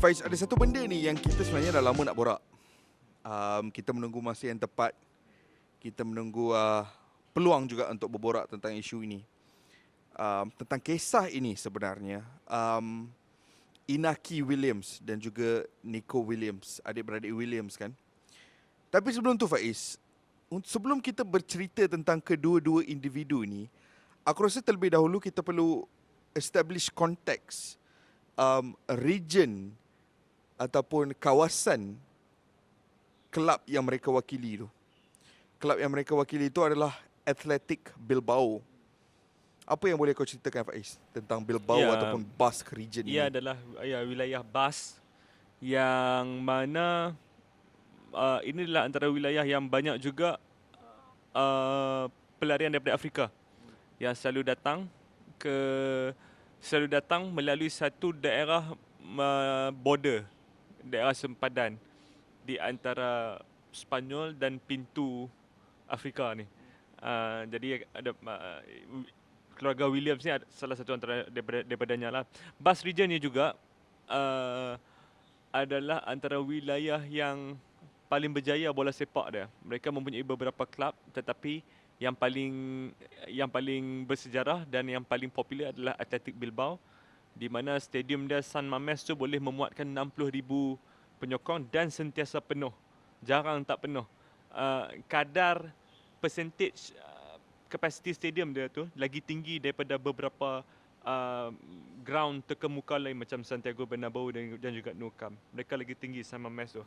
Faiz, ada satu benda ni yang kita sebenarnya dah lama nak borak. Kita menunggu masa yang tepat. Kita menunggu peluang juga untuk berborak tentang isu ini. Tentang kisah ini sebenarnya. Inaki Williams dan juga Nico Williams, adik-beradik Williams kan. Tapi sebelum tu Faiz, sebelum kita bercerita tentang kedua-dua individu ni, aku rasa terlebih dahulu kita perlu establish konteks region ataupun kawasan kelab yang mereka wakili tu. Kelab yang mereka wakili itu adalah Athletic Bilbao. Apa yang boleh kau ceritakan Faiz tentang Bilbao ataupun Basque region ini? Ia adalah wilayah Basque yang mana ini adalah antara wilayah yang banyak juga pelarian daripada Afrika yang selalu datang melalui satu daerah border, daerah sempadan di antara Spanyol dan pintu Afrika ni. Jadi ada keluarga Williams ni salah satu antara daripadanya lah. Basque region ni juga adalah antara wilayah yang paling berjaya bola sepak dia. Mereka mempunyai beberapa klub, tetapi yang paling bersejarah dan yang paling popular adalah Athletic Bilbao, di mana stadium dia San Mamés tu boleh memuatkan 60,000 penyokong dan sentiasa penuh. Jarang tak penuh. Kadar percentage capacity stadium dia tu lagi tinggi daripada beberapa ground terkemuka lain macam Santiago Bernabeu dan juga Nou Camp. Mereka lagi tinggi San Mamés tu.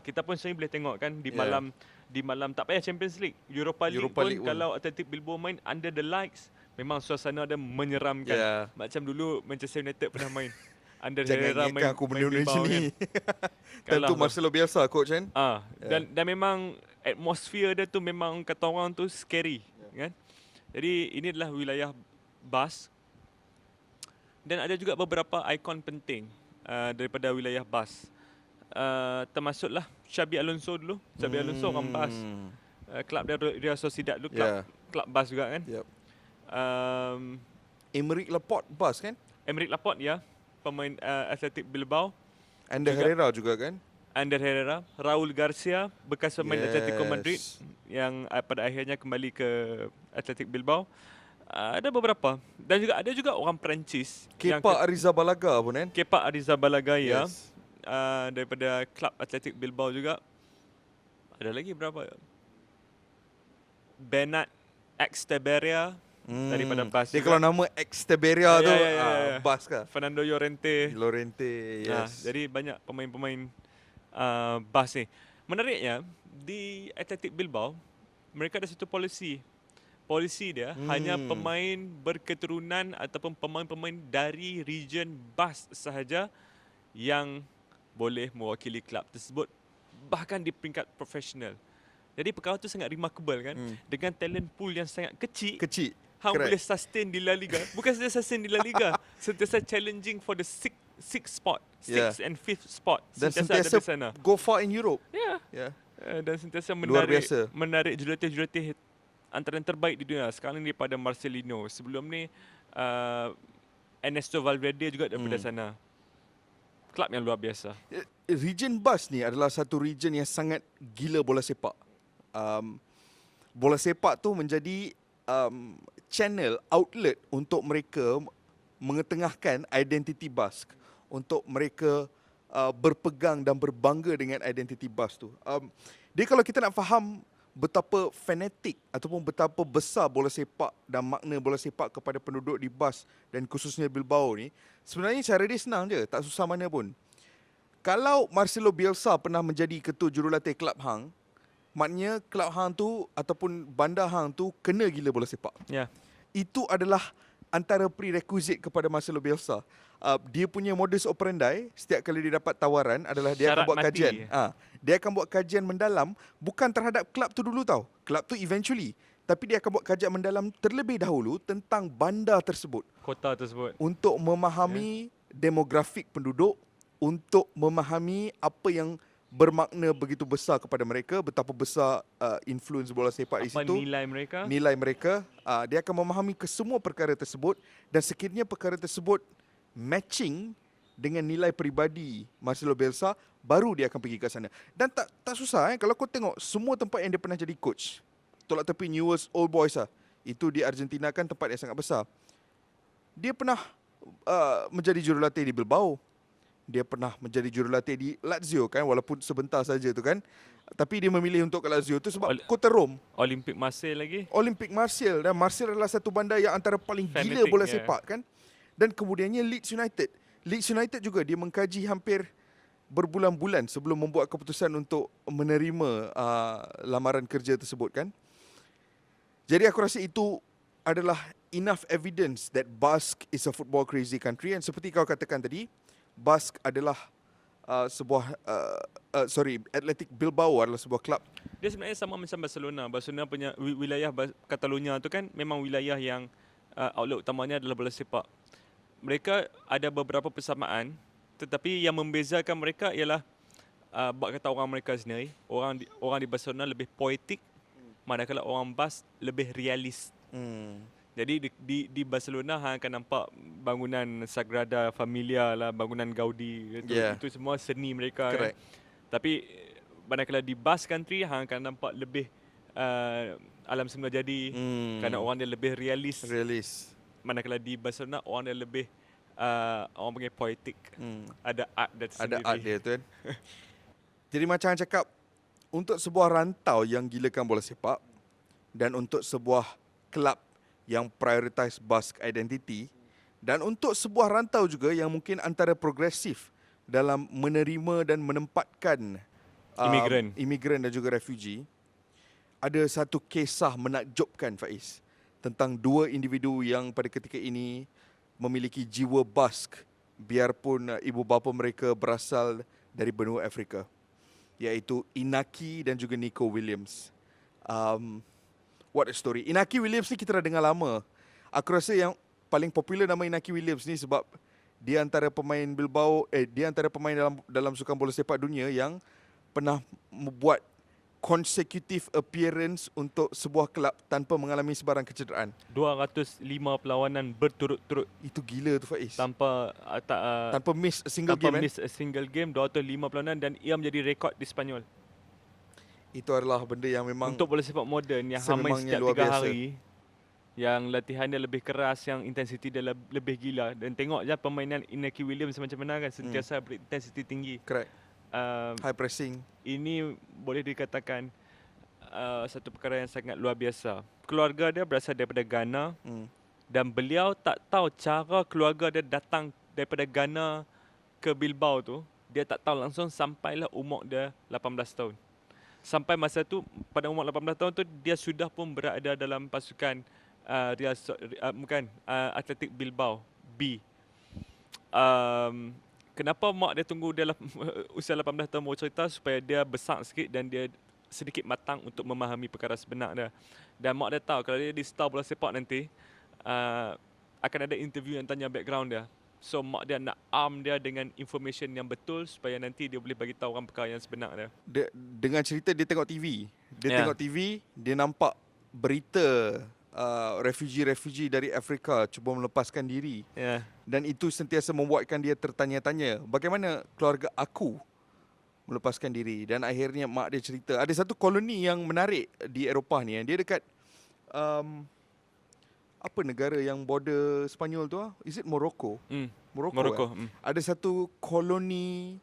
Kita pun sering boleh tengok kan di malam tak payah Champions League, Europa League pun kalau Athletic Bilbao main under the lights, memang suasana dia menyeramkan. Macam dulu Manchester United pernah main. Under Jangan ingatkan aku benda-benda macam ni. Tentu Marcelo Bielsa coach kan. Dan memang atmosphere dia tu memang kata orang tu scary kan. Jadi ini adalah wilayah Basque. Dan ada juga beberapa ikon penting daripada wilayah Basque. Termasuklah Xabi Alonso dulu. Xabi Alonso orang Basque. Kelab dia Real Sociedad dulu, kelab Basque juga kan. Aymeric Laporte Basque kan? Aymeric Laporte pemain Athletic Bilbao. Ander Herrera juga kan? Ander Herrera, Raul Garcia, bekas pemain Atletico Madrid yang pada akhirnya kembali ke Athletic Bilbao. Ada beberapa. Dan juga ada juga orang Perancis. Kepa Arrizabalaga pun kan? Kepa Arrizabalaga daripada klub Athletic Bilbao juga. Ada lagi berapa? Bernat Exteberia daripada Basque. Dia kalau nama Exteberia tu Basque kah? Fernando Llorente, yes. Jadi banyak pemain-pemain Basque ni. Menariknya di Athletic Bilbao mereka ada satu polisi dia hanya pemain berketurunan ataupun pemain-pemain dari region Basque sahaja yang boleh mewakili klub tersebut, bahkan di peringkat profesional. Jadi perkara tu sangat remarkable kan. Dengan talent pool yang sangat kecil hang boleh sustain di La Liga. Bukan saja sustain di La Liga, sentiasa challenging for the sixth spot, sixth and fifth spot. Dan sentiasa ada di sana. Go far in Europe. Dan sentiasa menarik jurulatih antara yang terbaik di dunia. Sekarang ni daripada Marcelino. Sebelum ni Ernesto Valverde juga daripada sana. Kelab yang luar biasa. Region Basque ni adalah satu region yang sangat gila bola sepak. Bola sepak tu menjadi channel, outlet untuk mereka mengetengahkan identiti Basque, untuk mereka berpegang dan berbangga dengan identiti Basque tu. Dia kalau kita nak faham betapa fanatik ataupun betapa besar bola sepak dan makna bola sepak kepada penduduk di Basque dan khususnya Bilbao ni, sebenarnya cara dia senang je, tak susah mana pun. Kalau Marcelo Bielsa pernah menjadi ketua jurulatih kelab hang, maknanya kelab hang tu ataupun bandar hang tu kena gila bola sepak. Itu adalah antara prerequisite kepada Marcelo Bielsa. Dia punya modus operandi setiap kali dia dapat tawaran adalah dia akan buat kajian. Dia akan buat kajian mendalam bukan terhadap kelab tu dulu tau. Kelab tu eventually. Tapi dia akan buat kajian mendalam terlebih dahulu tentang bandar tersebut. Kota tersebut. Untuk memahami demografik penduduk, untuk memahami apa yang bermakna begitu besar kepada mereka, betapa besar influence bola sepak di situ. Nilai mereka. Dia akan memahami kesemua perkara tersebut dan sekiranya perkara tersebut matching dengan nilai peribadi Marcelo Bielsa, baru dia akan pergi ke sana. Dan tak susah kalau kau tengok semua tempat yang dia pernah jadi coach. Tolak tepi Newell's Old Boys itu di Argentina kan tempat yang sangat besar. Dia pernah menjadi jurulatih di Bilbao. Dia pernah menjadi jurulatih di Lazio kan, walaupun sebentar saja tu kan. Tapi dia memilih untuk ke Lazio tu sebab kota Rom. Olympic Marseille lagi. Olympic Marseille, dan Marseille adalah satu bandar yang antara paling gila Fanatic, bola sepak kan. Dan kemudiannya Leeds United. Leeds United juga dia mengkaji hampir berbulan-bulan sebelum membuat keputusan untuk menerima lamaran kerja tersebut kan. Jadi aku rasa itu adalah enough evidence that Basque is a football crazy country. And seperti kau katakan tadi, Basque adalah Athletic Bilbao adalah sebuah klub. Dia sebenarnya sama macam Barcelona. Barcelona punya wilayah Catalonia tu kan memang wilayah yang outlet utamanya adalah bola sepak. Mereka ada beberapa persamaan, tetapi yang membezakan mereka ialah bab kata orang mereka sendiri. Orang di Barcelona lebih poetik, manakala orang Basque lebih realis. Jadi di Barcelona hang akan nampak bangunan Sagrada Familia lah, bangunan Gaudi itu semua seni mereka kan. Tapi manakala di Basque Country hang akan nampak lebih alam semula jadi kerana orang dia lebih realis. Manakala di Barcelona orang dia lebih orang panggil poetik. Ada art dia sendiri. Ada art dia tu kan. Jadi macam yang cakap, untuk sebuah rantau yang gilakan bola sepak dan untuk sebuah kelab yang prioritize Basque identity, dan untuk sebuah rantau juga yang mungkin antara progresif dalam menerima dan menempatkan imigran dan juga refugee, ada satu kisah menakjubkan, Faiz, tentang dua individu yang pada ketika ini memiliki jiwa Basque biarpun ibu bapa mereka berasal dari benua Afrika, iaitu Inaki dan juga Nico Williams. What a story. Inaki Williams ni kita dah dengar lama. Aku rasa yang paling popular nama Inaki Williams ni sebab dia antara pemain Bilbao, dia antara pemain dalam sukan bola sepak dunia yang pernah membuat consecutive appearance untuk sebuah kelab tanpa mengalami sebarang kecederaan. 205 perlawanan berturut-turut. Itu gila tu, Faiz. Tanpa miss a single tanpa game. miss a single game, 205 perlawanan, dan ia menjadi rekod di Spanyol. Itu adalah benda yang memang untuk bola sepak moden yang hamai setiap 3 hari, yang latihan dia lebih keras, yang intensiti dia lebih gila. Dan tengok je permainan Inaki Williams macam mana kan, sentiasa berintensiti tinggi. Correct. High pressing. Ini boleh dikatakan satu perkara yang sangat luar biasa. Keluarga dia berasal daripada Ghana, dan beliau tak tahu cara keluarga dia datang daripada Ghana ke Bilbao tu. Dia tak tahu langsung sampailah umur dia 18 tahun. Sampai masa tu, pada umur 18 tahun tu, dia sudah pun berada dalam pasukan Athletic Bilbao B. Kenapa mak dia tunggu dia usia 18 tahun baru cerita? Supaya dia besar sikit dan dia sedikit matang untuk memahami perkara sebenar dia. Dan mak dia tahu kalau dia di star bola sepak nanti, akan ada interview yang tanya background dia. So mak dia nak arm dia dengan information yang betul supaya nanti dia boleh bagi tahu orang perkara yang sebenar dia. Dengan cerita dia tengok TV. Tengok TV, dia nampak berita refugee dari Afrika cuba melepaskan diri. Dan itu sentiasa membuatkan dia tertanya-tanya, bagaimana keluarga aku melepaskan diri. Dan akhirnya mak dia cerita, ada satu koloni yang menarik di Eropah ni. Dia dekat apa negara yang border Sepanyol tu? Is it Morocco? Morocco. Ada satu koloni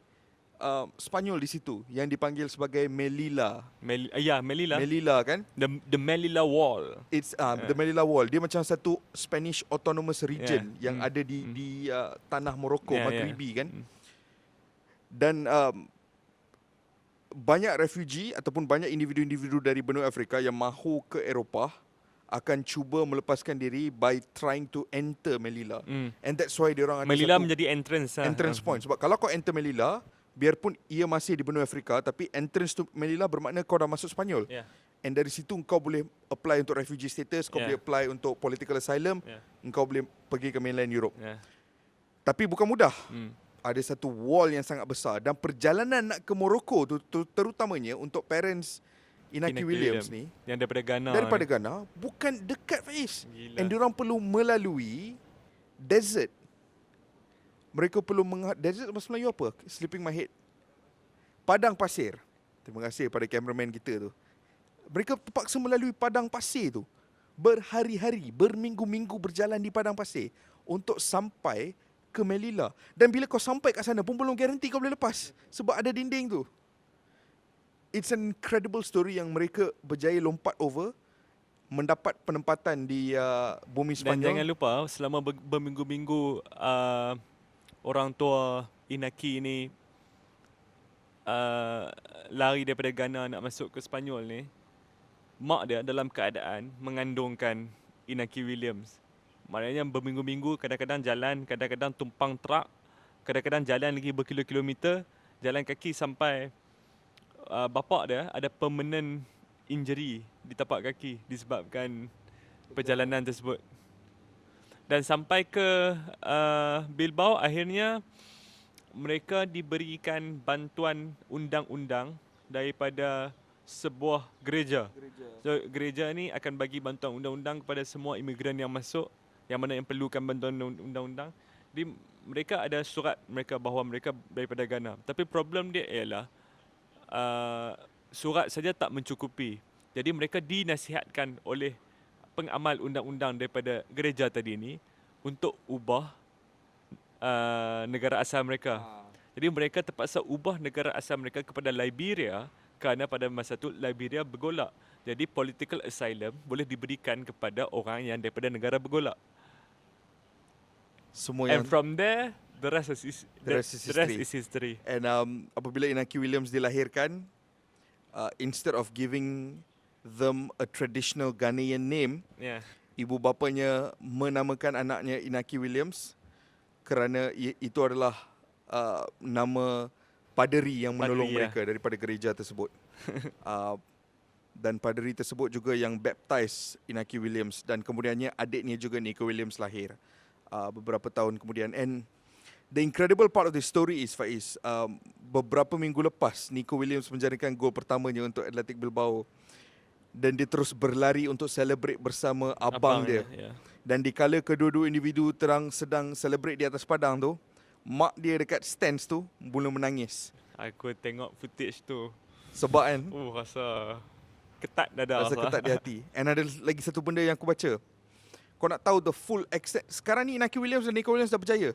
Sepanyol di situ yang dipanggil sebagai Melilla. Melilla. Melilla kan? The Melilla Wall. It's the Melilla Wall. Dia macam satu Spanish autonomous region yang ada di tanah Morocco, Maghribi kan? Dan banyak refugee ataupun banyak individu-individu dari benua Afrika yang mahu ke Eropah akan cuba melepaskan diri by trying to enter Melilla. And that's why diorang ada Melilla satu menjadi entrance point. Sebab kalau kau enter Melilla, biarpun ia masih di benua Afrika, tapi entrance to Melilla bermakna kau dah masuk Sepanyol. And dari situ kau boleh apply untuk refugee status, kau boleh apply untuk political asylum, kau boleh pergi ke mainland Europe. Tapi bukan mudah. Ada satu wall yang sangat besar, dan perjalanan nak ke Morocco tu terutamanya untuk parents Inaki Williams ni yang daripada Ghana bukan dekat, Faiz. And diorang perlu melalui desert. Mereka perlu desert bahasa Melayu apa? Slipping my head. Padang pasir. Terima kasih pada cameraman kita tu. Mereka terpaksa melalui padang pasir tu. Berhari-hari, berminggu-minggu berjalan di padang pasir untuk sampai ke Melilla. Dan bila kau sampai kat sana pun belum garanti kau boleh lepas sebab ada dinding tu. It's an incredible story yang mereka berjaya lompat over, mendapat penempatan di bumi Dan Sepanyol. jangan lupa selama berminggu-minggu orang tua Inaki ni lari daripada Ghana nak masuk ke Sepanyol ni, mak dia dalam keadaan mengandungkan Inaki Williams. Maknanya berminggu-minggu kadang-kadang jalan, kadang-kadang tumpang truk, kadang-kadang jalan lagi berkilo-kilometer, jalan kaki sampai bapak dia ada permanent injury di tapak kaki disebabkan perjalanan tersebut. Dan sampai ke Bilbao, akhirnya mereka diberikan bantuan undang-undang daripada sebuah gereja. So, gereja ni akan bagi bantuan undang-undang kepada semua imigran yang masuk, yang mana yang perlukan bantuan undang-undang. Jadi mereka ada surat mereka bahawa mereka daripada Ghana. Tapi problem dia ialah surat saja tak mencukupi. Jadi mereka dinasihatkan oleh pengamal undang-undang daripada gereja tadi ni untuk ubah negara asal mereka. Jadi mereka terpaksa ubah negara asal mereka kepada Liberia kerana pada masa tu Liberia bergolak. Jadi political asylum boleh diberikan kepada orang yang daripada negara bergolak. Semua And yang from there, the rest is history. And apabila Inaki Williams dilahirkan, instead of giving them a traditional Ghanaian name, Yeah. ibu bapanya menamakan anaknya Inaki Williams kerana itu adalah nama paderi yang menolong Paderi, mereka daripada gereja tersebut. Dan paderi tersebut juga yang baptize Inaki Williams, dan kemudiannya adiknya juga Nico Williams lahir beberapa tahun kemudian. And the incredible part of the story is, Faiz, beberapa minggu lepas Nico Williams menjaringkan gol pertamanya untuk Athletic Bilbao, dan dia terus berlari untuk celebrate bersama abang dia. Yeah. Dan dikala kedua-dua individu sedang celebrate di atas padang tu, mak dia dekat stands tu mula menangis. Aku tengok footage tu. Sebab kan, Rasa ketat dada. rasa ketat di hati. And ada lagi satu benda yang aku baca. Kau nak tahu the full extent. Sekarang ni Inaki Williams dan Nico Williams dah berjaya.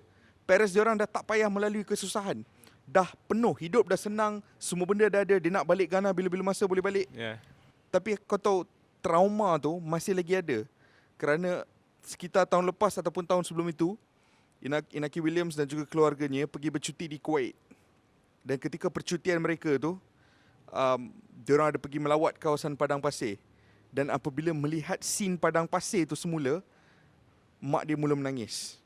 Parents diorang dah tak payah melalui kesusahan. Dah penuh, hidup dah senang, semua benda dah ada. Dia nak balik Ghana bila-bila masa boleh balik. Yeah. Tapi kau tahu, trauma tu masih lagi ada. Kerana sekitar tahun lepas ataupun tahun sebelum itu, Inaki Williams dan juga keluarganya pergi bercuti di Kuwait. Dan ketika percutian mereka tu, diorang ada pergi melawat kawasan padang pasir. Dan apabila melihat scene padang pasir tu semula, mak dia mula menangis.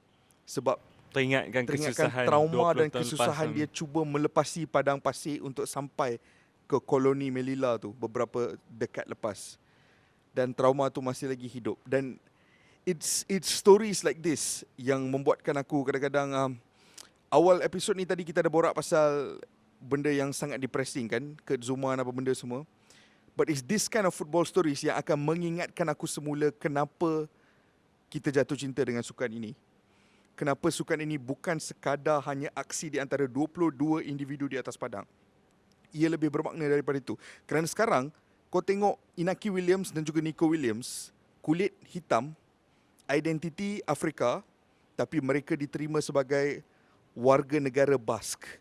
Sebab Teringatkan kesusahan trauma 20 dan tahun kesusahan lepas. dia cuba melepasi padang pasir untuk sampai ke koloni Melilla tu beberapa dekad lepas. Dan trauma tu masih lagi hidup. Dan it's stories like this yang membuatkan aku kadang-kadang awal episod ni tadi kita ada borak pasal benda yang sangat depressing kan, kezuman apa benda semua. But it's this kind of football stories yang akan mengingatkan aku semula kenapa kita jatuh cinta dengan sukan ini. Kenapa sukan ini bukan sekadar hanya aksi di antara 22 individu di atas padang. Ia lebih bermakna daripada itu. Kerana sekarang kau tengok Inaki Williams dan juga Nico Williams, kulit hitam, identiti Afrika, tapi mereka diterima sebagai warga negara Basque.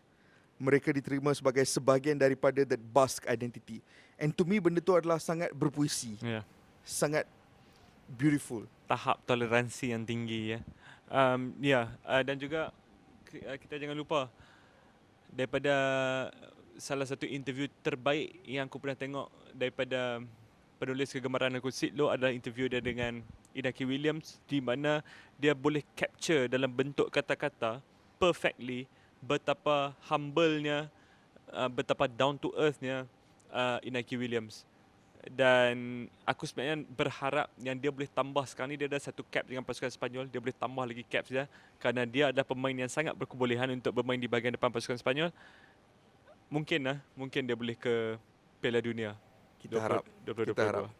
Mereka diterima sebagai sebahagian daripada that Basque identity. And to me benda tu adalah sangat berpuisi. Yeah. Sangat beautiful. Tahap toleransi yang tinggi ya. Dan juga kita jangan lupa daripada salah satu interview terbaik yang aku pernah tengok daripada penulis kegemaran aku, Sid Loh, adalah interview dia dengan Inaki Williams, di mana dia boleh capture dalam bentuk kata-kata perfectly betapa humble-nya, betapa down to earth-nya Inaki Williams. Dan aku sebenarnya berharap yang dia boleh tambah. Sekarang ni dia ada satu cap dengan pasukan Sepanyol, dia boleh tambah lagi caps dia, kerana dia adalah pemain yang sangat berkebolehan untuk bermain di bahagian depan pasukan Sepanyol. Mungkin dia boleh ke Piala Dunia Kita harap. 2022. Kita harap.